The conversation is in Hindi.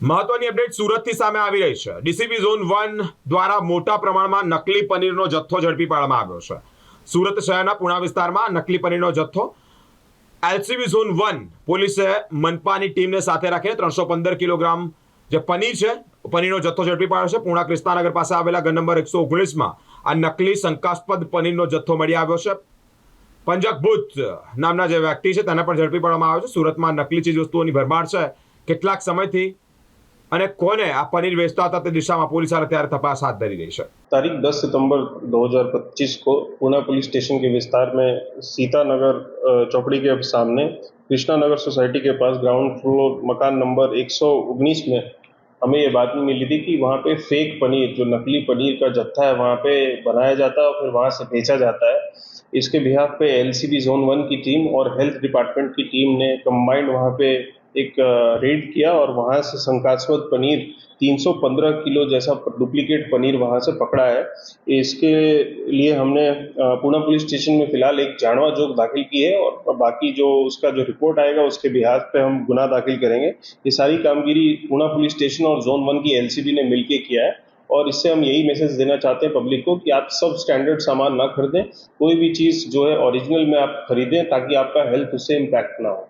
મહત્વની અપડેટ સુરતથી સામે આવી રહી છે। ડીસીબી ઝોન 1 દ્વારા મોટા પ્રમાણમાં નકલી પનીરનો જથ્થો ઝડપી પાડવામાં આવ્યો છે। સુરત શહેરના પુણા વિસ્તારમાં નકલી પનીરનો જથ્થો એલસીબી ઝોન 1 પોલીસે મનપાની ટીમને સાથે રાખીને 315 કિલોગ્રામ જે પનીર છે પનીરનો જથ્થો ઝડપી પાડ્યો છે। પુણા કૃષ્ણાનગર પાસે આવેલા ઘર નંબર 119માં આ નકલી શંકાસ્પદ પનીરનો જથ્થો મળી આવ્યો છે। પંજક ભૂત નામના જે વ્યક્તિ છે તેને પણ ઝડપી પાડવામાં આવ્યો છે। સુરતમાં નકલી ચીજ વસ્તુઓની ભરમાર છે। કેટલાક સમયથી અને કોને આ પनीर बेचता था તે દિશામાં પોલીસ અત્યારે તપાસ હાથ ધરી રહી છે। तारीख 10 सितंबर 2025 को पुणे पुलिस स्टेशन के विस्तार में सीतानगर चौकड़ी के सामने कृष्णा नगर सोसाइटी के पास ग्राउंड फ्लोर मकान नंबर 119 में हमें ये बातमी मिली थी कि वहाँ पे फेक पनीर, जो नकली पनीर का जत्था है, वहाँ पे बनाया जाता है और फिर वहाँ से बेचा जाता है। इसके बिहाफ पे एलसीबी जोन 1 की टीम और हेल्थ डिपार्टमेंट की टीम ने कंबाइंड वहाँ पे एक रेड किया और वहाँ से शंकास्पद पनीर 315 किलो जैसा डुप्लीकेट पनीर वहाँ से पकड़ा है। इसके लिए हमने पुणे पुलिस स्टेशन में फिलहाल एक जांचवा जोग दाखिल की है और बाकी जो उसका जो रिपोर्ट आएगा उसके बिहाफ पे हम गुना दाखिल करेंगे। ये सारी कामगिरी पुणे पुलिस स्टेशन और जोन 1 की एलसीबी ने मिलकर किया है और इससे हम यही मैसेज देना चाहते हैं पब्लिक को कि आप सब स्टैंडर्ड सामान ना खरीदें, कोई भी चीज़ जो है ओरिजिनल में आप खरीदें ताकि आपका हेल्थ उससे इम्पैक्ट ना हो।